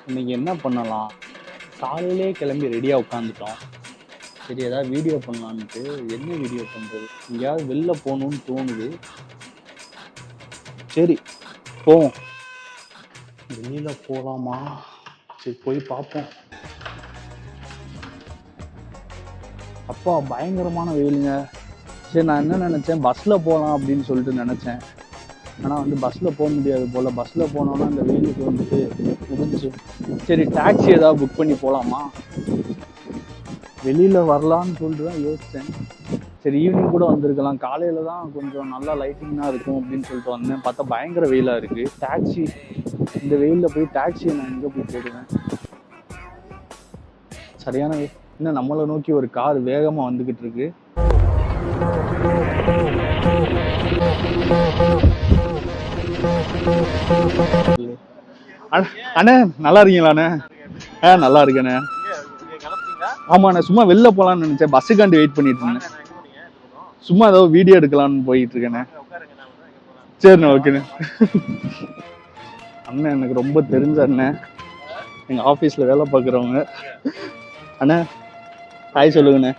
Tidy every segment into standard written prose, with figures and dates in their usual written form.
இன்னைக்கு என்ன பண்ணலாம்? காலையிலே கிளம்பி ரெடியா உட்காந்துட்டோம். சரி ஏதாவது வீடியோ பண்ணலான்ட்டு, என்ன வீடியோ பண்றது? எங்கேயாவது வெளில போகணும்னு தோணுது. சரி போவோம். வெளியில போலாமா? சரி போய் பார்ப்போம். அப்பா பயங்கரமான வெயிலுங்க. சரி நான் என்ன நினைச்சேன், பஸ்ல போகலாம் அப்படின்னு சொல்லிட்டு நினைச்சேன். ஆனா வந்து பஸ்ல போக முடியாது போல. பஸ்ல போனோம்னா இந்த வெயிலுக்கு வந்துட்டு முடிஞ்சு. சரி டாக்ஸி ஏதாவது புக் பண்ணி போலாமா? வெளியில வரலான்னு சொல்லிட்டு தான் யோசிச்சேன். சரி ஈவினிங் கூட வந்திருக்கலாம். காலையில தான் கொஞ்சம் நல்லா லைட்டிங்னா இருக்கும் அப்படின்னு சொல்லிட்டு வந்தேன். பார்த்தா பயங்கர வெயிலா இருக்கு. டாக்ஸி இந்த வெயில்ல போய் டாக்ஸியை நான் எங்க போய் தேடுவேன்? சரியான இன்னும் நம்மளை நோக்கி ஒரு கார் வேகமா வந்துகிட்டு இருக்கு. அண்ணே நல்லா இருக்கீங்களாண்ணே? நல்லா இருக்கேண்ணே. ஆமாண்ணே சும்மா வெளில போலான்னு நினைச்சேன். பஸ்ஸுக்காண்டி வெயிட் பண்ணிட்டு இருந்தேன். சும்மா ஏதோ வீடியோ எடுக்கலாம்னு போயிட்டு இருக்கேண்ணே. சரிண்ணே ஓகேண்ணே. அண்ணன் எனக்கு ரொம்ப தெரிஞ்ச அண்ணன், எங்க ஆபீஸ்ல வேலை பார்க்குறவங்க. அண்ணா ஹாய் சொல்லுங்கண்ணே.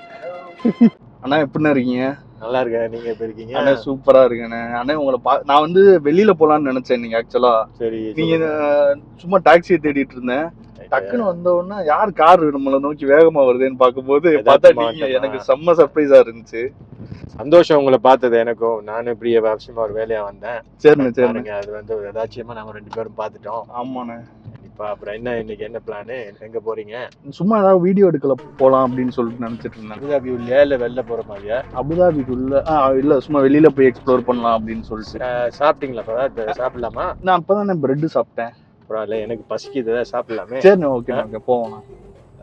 அண்ணா எப்படிண்ணா இருக்கீங்க? நல்லா இருக்கேன். நீங்க எப்படி இருக்கீங்க? அண்ணா சூப்பரா இருக்கேண்ணே. அண்ணா உங்களை நான் வந்து வெளியில போலான்னு நினைச்சேன். நீங்க ஆக்சுவலா சரி நீங்க சும்மா டாக்ஸியை தேடிட்டு இருந்தேன். டக்குன்னு வந்த உடனே யார் கார் நம்மளை நோக்கி வேகமா வருதுன்னு பார்க்கும்போது பார்த்தா நீங்க. எனக்கு செம்ம சர்ப்ரைஸா இருந்துச்சு. சந்தோஷம் உங்களை பார்த்தது எனக்கும். நானும் இப்படி அவசியமா ஒரு வேலையா வந்தேன். சரிண்ணே சரிண்ணே. அது வந்து ஒரு எதாச்சியமா நம்ம 2 பேரும் பார்த்துட்டோம். ஆமாண்ணே. இப்ப அப்புறம் என்ன இன்னைக்கு என்ன பிளானு? எங்க போறீங்க? சும்மா ஏதாவது வீடியோ எடுக்கல போலாம் அப்படின்னு சொல்லிட்டு நினைச்சிட்டு இருந்தேன். அபுதாபி உள்ளே இல்ல வெளில போற மாதிரியா? அபுதாபிக்குள்ள இல்ல சும்மா வெளியில போய் எக்ஸ்ப்ளோர் பண்ணலாம் அப்படின்னு சொல்லிட்டு. சாப்பிட்டீங்களா? அப்பதான் சாப்பிடலாமா? நான் அப்பதானே பிரெட் சாப்பிட்டேன். பரவாயில்ல, எனக்கு பசிக்குது, சாப்பிடலாமே. சரிண்ணே ஓகே ஓகே போவோம்.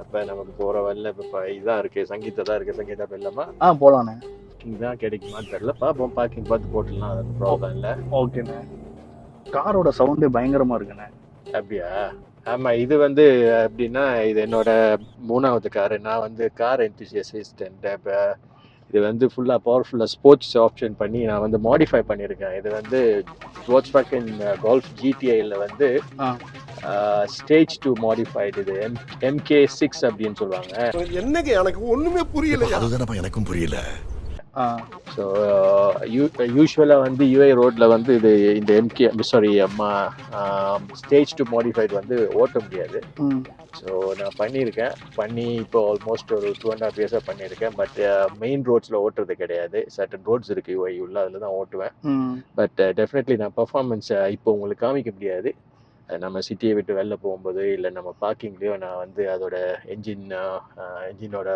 அப்ப நமக்கு போற வரல இப்ப இதான் இருக்கு, சங்கீதா தான் இருக்கு. சங்கீதா போயிடலாமா? போலாண்ணே. இதான் கிடைக்குமான்னு தெரியல. பாப்போம், பார்க்கிங் பார்த்து போட்டுடலாம். அது ப்ராப்ளம் இல்ல. ஓகேண்ணே. காரோட சவுண்டே பயங்கரமா இருக்குண்ணே. அப்படியா? ஆமா, இது வந்து எப்படின்னா இது என்னோட 3வது காரு. நான் வந்து கார் என்தூசியஸ்ட். இது வந்து ஃபுல்லா பவர்ஃபுல்லா ஸ்போர்ட்ஸ் ஆப்ஷன் பண்ணி நான் வந்து மாடிஃபை பண்ணியிருக்கேன். இது வந்து Volkswagen Golf GTI-ல வந்து ஸ்டேஜ் 2 மாடிஃபைடு. இது MK6 அப்படின்னு சொல்லுவாங்க. என்னங்க எனக்கு ஒண்ணுமே புரியல. அதுதானப்பா எனக்கும் புரியல. ஸோ யூஸ்வலாக வந்து யூஐ ரோட்ல வந்து இது இந்த ஸ்டேஜ் 2 மாடிஃபைடு வந்து ஓட்ட முடியாது. ஸோ நான் பண்ணி இப்போ ஆல்மோஸ்ட் ஒரு 2.5 இயர்ஸாக பண்ணியிருக்கேன். பட் மெயின் ரோட்ஸில் ஓட்டுறது கிடையாது. சர்டன் ரோட்ஸ் இருக்கு யூஐ உள்ள, அதில் தான் ஓட்டுவேன். பட் டெஃபினெட்லி நான் பர்ஃபார்மன்ஸ் இப்போ உங்களுக்கு காமிக்க முடியாது. நம்ம சிட்டியை விட்டு வெளில போகும்போது இல்லை நம்ம பார்க்கிங்லேயோ நான் வந்து அதோட என்ஜினோட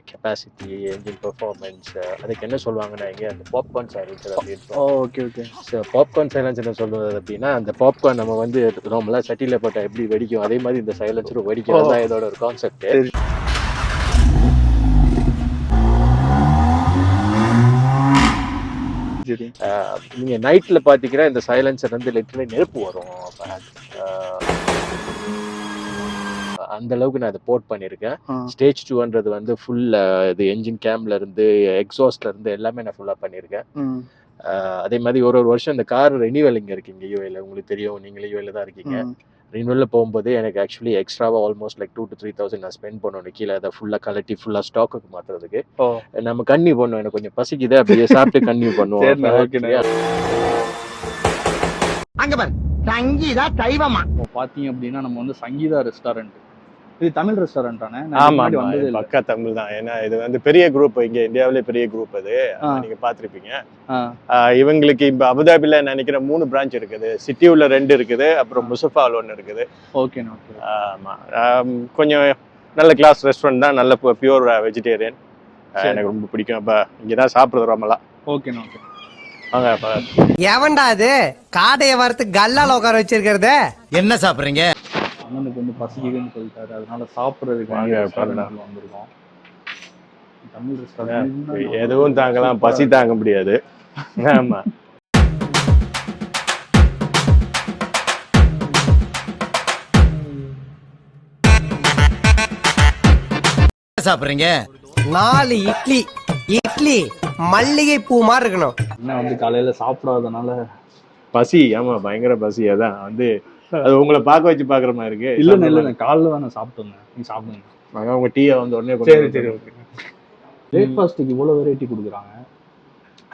கெப்பாசிட்டி, என்ஜின் பெர்ஃபார்மன்ஸ், அதுக்கு என்ன சொல்லுவாங்கன்னா இங்கே அந்த பாப்கார்ன் சைலன்சர் அப்படின்னு. Okay okay. So popcorn silencer என்ன சொல்றது அப்படின்னா, அந்த பாப்கார்ன் நம்ம வந்து நார்மலாக சட்டியில் போட்டால் எப்படி வெடிக்கும் அதே மாதிரி இந்த சைலன்சரும் வெடிக்கும். அதுதான் இதோட ஒரு கான்செப்ட். நீங்க நைட்ல பாத்தீங்கன்னா இந்த சைலன்சர் வந்து லிட்டரலி நெருப்பு வரும். அந்த அளவுக்கு நான் அதை போர்ட் பண்ணியிருக்கேன். ஸ்டேஜ் 2ன்றது வந்து ஃபுல் இது என்ஜின் கேம்ல இருந்து எக்ஸாஸ்ட்ல இருந்து எல்லாமே நான் ஃபுல்லா பண்ணியிருக்கேன். அதே மாதிரி ஒரு வருஷம் இந்த கார் ரெனியூவல் இங்க இருக்கு. இங்க யூஏல உங்களுக்கு தெரியும், நீங்களே யூஏல தான் இருக்கீங்க. ரினியூவல்ல போகும்போது எனக்கு ஆக்சுவலி எக்ஸ்ட்ராவா ஆல்மோஸ்ட் லைக் 2 to 3,000 நான் ஸ்பெண்ட் பண்ணணும் கீழே அதை ஃபுல்லா கலட்டி ஃபுல்லா ஸ்டாக்குக்கு மாத்துறதுக்கு. நம்ம கன்னியூ பண்ணுவோம். எனக்கு கொஞ்சம் பசிக்குது, அப்படியே சாப்பிட்டு கன்னியூ பண்ணுவோம். அங்க பாரு சங்கீதா சைவமா பாத்தீங்க அப்படின்னா நம்ம வந்து சங்கீதா ரெஸ்டாரண்ட். இது தமிழ் ரெஸ்டாரண்ட் தானே? ஆமா, பக்கா தமிழ் தான். ஏன்னா இது வந்து பெரிய குரூப், இங்க இந்தியாவிலே பெரிய குரூப். அது நீங்க பாத்திருப்பீங்க. இவங்களுக்கு இப்ப அபுதாபில நினைக்கிற 3 பிரான்ச் இருக்குது. சிட்டியூல 2 இருக்குது, அப்புறம் முசஃபால் 1 இருக்குது. ஓகே. ஆமா, கொஞ்சம் நல்ல கிளாஸ் ரெஸ்டாரண்ட் தான், நல்ல பியூர் வெஜிடேரியன். எனக்கு ரொம்ப பிடிக்கும். அப்ப இங்கதான் சாப்பிடுறது ரொம்பலாம். Okay okay. வாங்க. எவன்டா அது காடைய வறுத்து கல்லால உட்கார வச்சிருக்கிறது? என்ன சாப்பிடுறீங்க? அண்ணனுக்கு வந்து பசிக்குதுன்னு சொல்லிட்டாரு, அதனால சாப்பிடுறதுக்கு வந்திருக்கோம். தமிழ் ரெஸ்டாரண்ட் எதுவும் தாங்கலாம், பசி தாங்க முடியாது. ஆமா. சாப்பிடுறீங்க? 4 இட்லி மல்லிகை பூ மாதிரி இருக்கணும். என்ன வந்து காலையில சாப்பிடாதனால பசி. ஆமா, பயங்கர பசி. அதான் வந்து அது உங்களை பார்க்க வச்சு பாக்குற மாதிரி இருக்கு. இல்ல காலைல தான் நான் சாப்பிட்டேங்க. நீ சாப்பிடுங்க. அதான் உங்க டீயை வந்து உடனே சரி ஓகே. பிரேக்ஃபாஸ்ட்டுக்கு இவ்வளோ வெரைட்டி கொடுக்குறாங்க.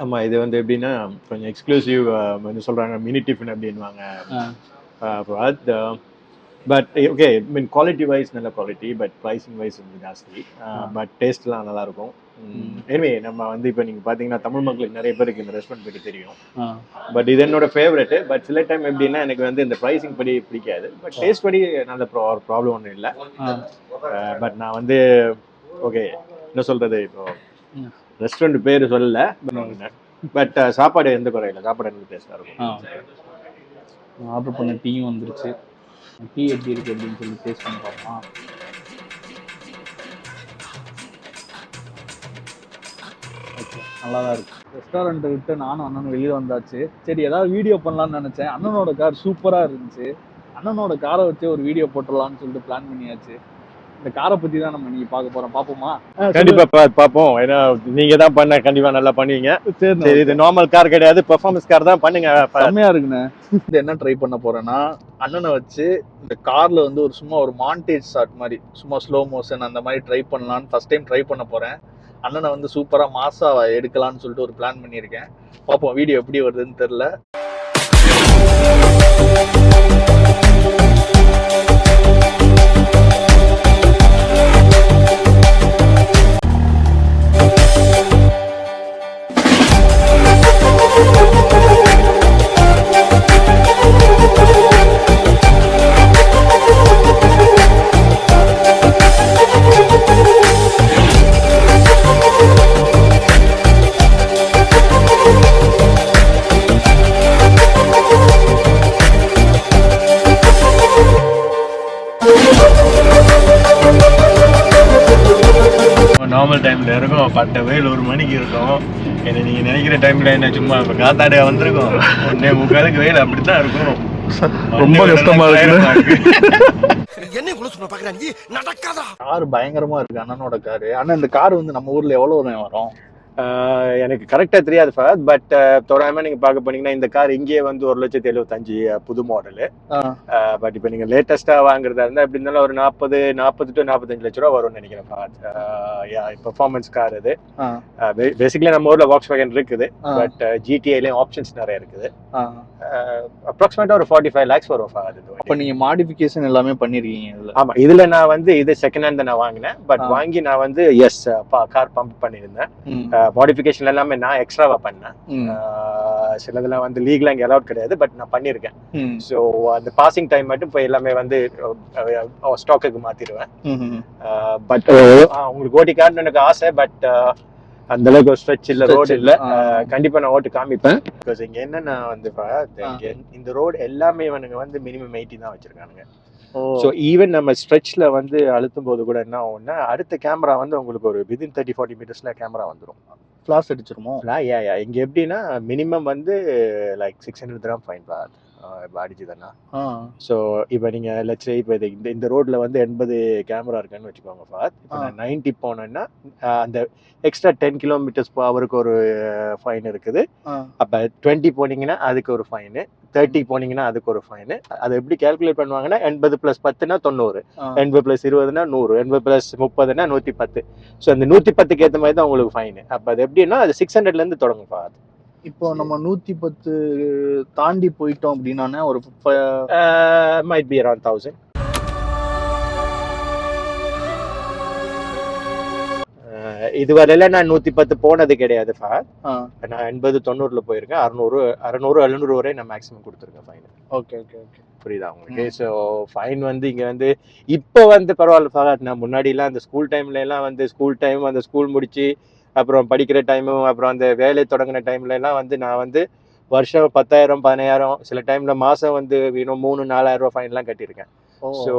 ஆமா, இது வந்து எப்படின்னா கொஞ்சம் எக்ஸ்க்ளூசிவ் வந்து சொல்றாங்க மினி டிஃபன் அப்படின்வாங்க. But okay, mean quality wise நல்ல குவாலிட்டி, பட் ப்ரைஸிங் வைஸ் வந்து ஜாஸ்தி. பட் டேஸ்ட்லாம் நல்லா இருக்கும். எனிவே நம்ம வந்து இப்போ நீங்கள் பார்த்தீங்கன்னா தமிழ் மக்களுக்கு நிறைய பேருக்கு இந்த ரெஸ்டாரண்ட் பற்றி தெரியும். பட் இது என்னோட ஃபேவரெட்டு. பட் சில டைம் எப்படின்னா எனக்கு வந்து இந்த ப்ரைஸிங் படி பிடிக்காது, பட் டேஸ்ட் படி நல்ல ப்ராப்ளம் ஒன்றும் இல்லை. பட் நான் வந்து ஓகே என்ன சொல்கிறது, இப்போ ரெஸ்டாரண்ட் பேர் சொல்லல, பட் சாப்பாடு எந்த குறையில, சாப்பாடு எனக்கு டேஸ்ட்டாக இருக்கும். ஆர்டர் பண்ண டீயும் வந்துருச்சு. டீ எப்படி இருக்குது அப்படின்னு சொல்லி டேஸ்ட் பண்ணி பார்க்கலாம். ஓகே, நல்லா தான் இருக்குது. ரெஸ்டாரண்ட்டை விட்டு நானும் அண்ணனும் வெளியே வந்தாச்சு. சரி, ஏதாவது வீடியோ பண்ணலான்னு நினச்சேன். அண்ணனோட கார் சூப்பராக இருந்துச்சு. அண்ணனோட காரை வச்சு ஒரு வீடியோ போட்டுடலான்னு சொல்லிட்டு பிளான் பண்ணியாச்சு. இந்த காரை பற்றி தான் நம்ம நீங்கள் பார்க்க போகிறோம். பார்ப்போமா? கண்டிப்பாக பார்ப்போம். ஏன்னா நீங்கள் தான் பண்ண கண்டிப்பாக நல்லா பண்ணுவீங்க. சரி, இது நார்மல் கார் கிடையாது, பெர்ஃபார்மன்ஸ் கார் தான் பண்ணுங்க. செம்மையாக இருக்குண்ணே. இது என்ன ட்ரை பண்ண போகிறேன்னா, அண்ணனை வச்சு இந்த காரில் வந்து சும்மா ஒரு மாண்டேஜ் ஷாட் மாதிரி, சும்மா ஸ்லோ மோஷன் அந்த மாதிரி ட்ரை பண்ணலான்னு ஃபர்ஸ்ட் டைம் ட்ரை பண்ண போகிறேன். அண்ணனை வந்து சூப்பராக மாசா எடுக்கலான்னு சொல்லிட்டு ஒரு பிளான் பண்ணியிருக்கேன். பார்ப்போம் வீடியோ எப்படி வருதுன்னு தெரில. நார்மல் டைம்ல இருக்கும், பட்ட வெயில் 1 மணிக்கு இருக்கும். என்ன நீங்க நினைக்கிற டைம்ல என்ன சும்மா இப்ப காத்தாடியா வந்திருக்கும், 1:45 வெயில் அப்படித்தான் இருக்கும். ரொம்ப கஷ்டமா இருக்கு. என்ன இவ்வளவு சொல்ல பாக்குறாங்க, நடக்காதா? கார் பயங்கரமா இருக்கு அண்ணனோட காரு. ஆனா இந்த கார் வந்து நம்ம ஊர்ல எவ்வளவு வரும் எனக்கு கரெக்டா தெரியாது ஃபார், பட் தோராயமா நீங்க பார்க்க போனீங்கன்னா இந்த கார் இங்கேயே வந்து 1,75,000 புது மாடலு. பட் இப்போ நீங்க லேட்டஸ்டா வாங்குறதா இருந்தா எப்படி இருந்தாலும் ஒரு 40 to 45 லட்ச ரூபா வரும்னு நினைக்கிறேன் ஃபார். பெர்ஃபார்மன்ஸ் கார் இது. பேசிக்கலி நம்ம ஊர்ல Volkswagen இருக்குது, பட் GTIலயும் ஆப்ஷன்ஸ் நிறைய இருக்குது. அப்ராக்சிமேட்டா ஒரு 45 lakhs வரும் ஃபார் அது. அப்ப நீங்க மாடிஃபிகேஷன் எல்லாமே பண்ணிருக்கீங்க இதுல? ஆமா, இதுல நான் வந்து இது செகண்ட் ஹேண்ட் நான் வாங்கினேன், பட் வாங்கி நான் வந்து கார் பம்ப் பண்ணியிருந்தேன். மாடிஃபிகேஷன் எல்லாமே நான் எக்ஸ்ட்ராவா பண்ணேன். சிலதெல்லாம் வந்து லீகலா இங்க அலௌட் கிடையாது, பட் நான் பண்ணிருக்கேன். சோ அந்த பாசிங் டைம் மட்டும் இப்போ எல்லாமே வந்து ஸ்டாக்குக்கு மாத்திடுவேன். பட் உங்களுக்கு ஓட்டி காட்டணும் எனக்கு ஆசை, பட் அந்த அளவுக்கு ஸ்ட்ரெச் இல்ல, ரோடு இல்ல. கண்டிப்பா நான் ஓட்டு காமிப்பேன். பிகாஸ் இங்க என்னன்னா வந்து இந்த ரோடு எல்லாமே இவனுங்க வந்து மினிமம் 80 தான் வச்சிருக்கானுங்க. ஸோ ஈவன் நம்ம ஸ்ட்ரெச்ல வந்து அழுத்தும் போது கூட என்ன ஆகும்னா, அடுத்த கேமரா வந்து உங்களுக்கு ஒரு வித்தின் 30-40 மீட்டர்ஸ்ல கேமரா வந்துடும். ஃபிளாஷ் அடிச்சிருமோ? இங்க எப்படின்னா மினிமம் வந்து லைக் 600 dirham ஃபைன் அடிச்சுதானா. ஸோ இப்போ நீங்க லட்ச இப்போ இந்த ரோட்ல வந்து 80 கேமரா இருக்குன்னு வச்சுக்கோங்க ஃபார். இப்போ நான் 90 போனேன்னா அந்த எக்ஸ்ட்ரா 10 km/h ஒரு ஃபைன் இருக்குது. அப்ப 20 போனீங்கன்னா அதுக்கு ஒரு ஃபைனு, 30 போனீங்கன்னா அதுக்கு ஒரு ஃபைனு. அதை எப்படி கால்குலேட் பண்ணுவாங்கன்னா 80 + 10 = 90, 80 + 20 = 100, 80 + 30 = 110. ஸோ அந்த 110க்கு ஏற்ற மாதிரி தான் உங்களுக்கு ஃபைனு. அப்போ அது எப்படின்னா அது 600ல இருந்து தொடங்கும் ஃபார். இப்போ நம்ம 110 தாண்டி போயிட்டோம் அப்படின்னா ஒரு might be around 1000. இதுவரையில நான் 110 போனது கிடையாது ஃபார். நான் 80-90ல போயிருக்கேன். 600-700 வரை நான் மேக்ஸிமம் கொடுத்துருக்கேன் ஃபைன். ஓகே ஓகே ஓகே, புரியுதா உங்களுக்கு? ஸோ ஃபைன் வந்து இங்க வந்து இப்போ வந்து பரவாயில்ல ஃபார். நான் முன்னாடிலாம் அந்த ஸ்கூல் டைம்ல எல்லாம் வந்து அந்த ஸ்கூல் முடிச்சு அப்புறம் படிக்கிற டைமும் அப்புறம் அந்த வேலை தொடங்கின டைம்ல எல்லாம் வந்து நான் வந்து வருஷம் 10,000 15,000 சில டைம்ல மாசம் வந்து 3,000-4,000 ரூபாய் ஃபைன்லாம் கட்டியிருக்கேன். ஸோ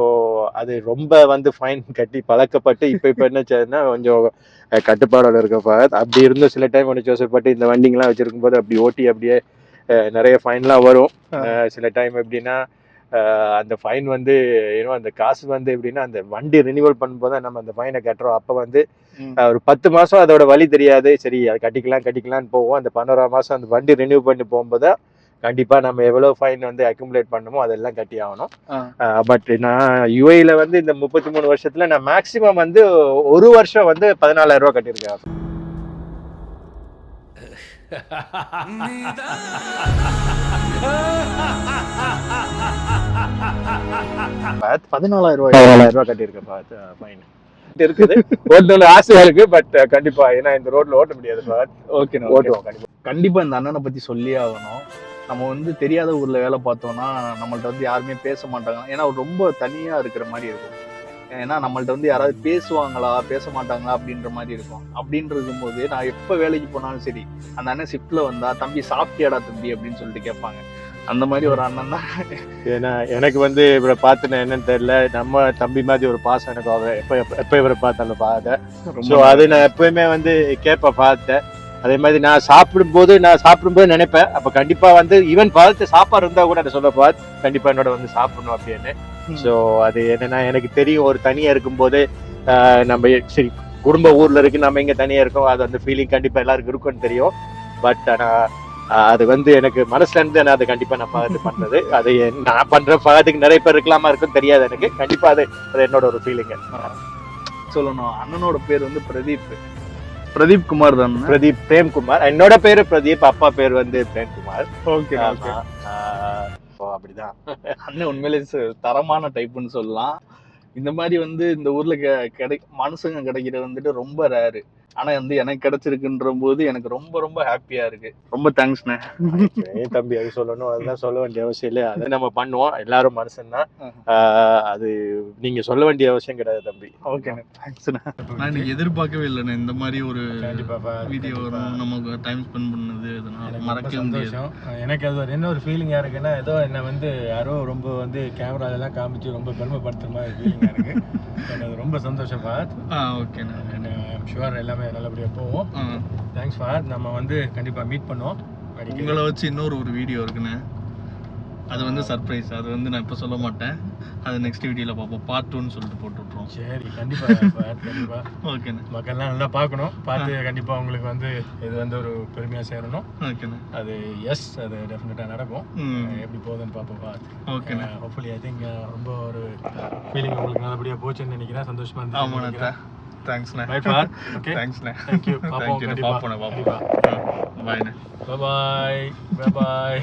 அது ரொம்ப வந்து ஃபைன் கட்டி பழக்கப்பட்டு இப்போ என்னச்சுன்னா கொஞ்சம் கட்டுப்பாடோட இருக்கப்ப அப்படி இருந்தும் சில டைம் கொஞ்சம் யோசனைப்பட்டு இந்த வண்டிங்கெல்லாம் வச்சிருக்கும் போது அப்படி ஓட்டி அப்படியே நிறைய ஃபைன்லாம் வரும். சில டைம் எப்படின்னா அந்த ஃபைன் வந்து அந்த காசு வந்து எப்படின்னா அந்த வண்டி ரினிவல் பண்ணும்போது நம்ம அந்த ஃபைனை கட்டுறோம். அப்போ வந்து ஒரு 10 மாசம் அதோட வழி தெரியாது, சரி அது கட்டிக்கலாம்னு போவோம். அந்த 11ஆம் மாசம் அந்த வண்டி ரினியூ பண்ணி போகும்போது கண்டிப்பா நம்ம எவ்வளவு ஃபைன் வந்து அக்யூமுலேட் பண்ணணுமோ அதெல்லாம் கட்டி ஆகணும். பட் நான் யுஏல வந்து இந்த 33 வருஷத்துல நான் மேக்சிமம் வந்து ஒரு வருஷம் வந்து 14,000 ரூபாய் கட்டியிருக்கேன். 14,000 ரூபாய் 14,000 ரூபாய் கட்டியிருக்கேன் ஃபைன் இருக்குது. ஓட்டணும்னு ஆசையா இருக்கு, பட் கண்டிப்பா ஏன்னா இந்த ரோட்ல ஓட்ட முடியாது. ஓகே ஓட்டுவோம் கண்டிப்பா. கண்டிப்பா இந்த அண்ணனை பத்தி சொல்லியே ஆகணும். நம்ம வந்து தெரியாத ஊர்ல வேலை பார்த்தோம்னா நம்மள்ட்ட வந்து யாருமே பேச மாட்டாங்க. ஏன்னா ரொம்ப தனியா இருக்கிற மாதிரி இருக்கும். ஏன்னா நம்மள்ட்ட வந்து யாராவது பேசுவாங்களா பேச மாட்டாங்களா அப்படின்ற மாதிரி இருக்கும். அப்படின்னு இருக்கும்போது நான் எப்ப வேலைக்கு போனாலும் சரி, அந்த அண்ணன் ஷிஃப்ட்ல வந்தா தம்பி சாப்பிட்டியாடா தம்பி அப்படின்னு சொல்லிட்டு கேட்பாங்க. அந்த மாதிரி ஒரு அண்ணன் தான். ஏன்னா எனக்கு வந்து இவரை பார்த்துன என்னன்னு தெரியல, நம்ம தம்பி மாதிரி ஒரு பாசம் எனக்கு அவர் எப்ப இவரை பார்த்தாலும் பார்த்தேன். ஸோ அது நான் எப்பயுமே வந்து பார்த்தேன். அதே மாதிரி நான் சாப்பிடும்போது நினைப்பேன், அப்ப கண்டிப்பா வந்து ஈவன் பார்த்து சாப்பாடு இருந்தா கூட அதை சொல்ல கண்டிப்பா என்னோட வந்து சாப்பிடணும் அப்படின்னு. ஸோ அது என்னன்னா எனக்கு தெரியும், ஒரு தனியா இருக்கும்போது நம்ம சரி குடும்ப ஊர்ல இருக்கு, நம்ம இங்க தனியா இருக்கோம், அது அந்த ஃபீலிங் கண்டிப்பா எல்லாருக்கும் இருக்கும்னு தெரியும். பட் ஆனா அது வந்து எனக்கு மனசுல இருந்து நான் அதை கண்டிப்பா நான் பார்த்து பண்றது. அது நான் பண்ற பார்த்துக்கு நிறைய பேர் இருக்கலாமா இருக்கும் தெரியாது எனக்கு. கண்டிப்பா அது என்னோட ஒரு ஃபீலிங் சொல்லணும். அண்ணனோட பேர் வந்து பிரதீப் குமார் தான். பிரதீப் பிரேம்குமார். என்னோட பேரு பிரதீப், அப்பா பேர் வந்து பிரேம்குமார். ஓகே அப்படிதான். அண்ணன் உண்மையிலே தரமான டைப்னு சொல்லலாம். இந்த மாதிரி வந்து இந்த ஊர்ல மனுஷங்க கிடைக்கிறது வந்துட்டு ரொம்ப ரேரு. ஆனா வந்து எனக்கு கிடைச்சிருக்குன்ற போது எனக்கு ரொம்ப ரொம்ப ஹாப்பியா இருக்கு. ரொம்ப தேங்க்ஸ்ண்ணே. தம்பி அது சொல்லணும், அதுதான் சொல்ல வேண்டிய அவசியம் இல்லை. அதை நம்ம பண்ணுவோம், எல்லாரும் மனுஷன் தான். அது நீங்க சொல்ல வேண்டிய அவசியம் கிடையாது தம்பி. ஓகேண்ணே, தேங்க்ஸ்ண்ணே. நான் இன்னைக்கு எதிர்பார்க்கவே இல்லைண்ணே இந்த மாதிரி ஒரு வீடியோ வரும், நமக்கு டைம் ஸ்பெண்ட் பண்ணது மறக்க முடியாது. எனக்கு அது என்ன ஒரு ஃபீலிங்கா இருக்குன்னா, ஏதோ என்ன வந்து யாரோ ரொம்ப வந்து கேமரா எல்லாம் காமிச்சு ரொம்ப பெருமைப்படுத்துற மாதிரி ஃபீலிங்கா இருக்கு. எனக்கு ரொம்ப சந்தோஷம் ஃபாத். ஓகேண்ணே, ஐம் ஷுவர் எல்லாமே நல்லபடியா போவோம். Thanks Fahd. நம்ம வந்து கண்டிப்பா மீட் பண்ணுவோம். உங்களை வச்சு இன்னொரு வீடியோ இருக்குண்ணே, அது வந்து சர்ப்ரைஸ். அது வந்து நான் இப்போ சொல்ல மாட்டேன், அது நெக்ஸ்ட் வீடியோவில் பார்ப்போம். பார்ட் 2ன்னு சொல்லிட்டு போட்டுவிட்றோம். சரி, கண்டிப்பா கண்டிப்பா. ஓகேண்ணே, மக்கள்லாம் நல்லா பார்க்கணும். பார்த்து கண்டிப்பாக உங்களுக்கு வந்து இது வந்து ஒரு பெருமையாக சேரணும். ஓகேண்ணே, அது அது டெஃபினட்டாக நடக்கும். எப்படி போகுதுன்னு பார்ப்போம். ஓகேண்ணே, ஹோப்ஃபுல்லி ஐ திங்க் ரொம்ப ஒரு ஃபீலிங் உங்களுக்கு நல்லபடியாக போச்சுன்னு நினைக்கிறேன். சந்தோஷமா இருந்துச்சு. ஆமாண்ணே, தேங்க்ஸ்ண்ணே. ஓகே, தேங்க்ஸ்ண்ணே. தேங்க்யூ. பார்ப்போம். பாய்ண்ணே. பாய் பாய்.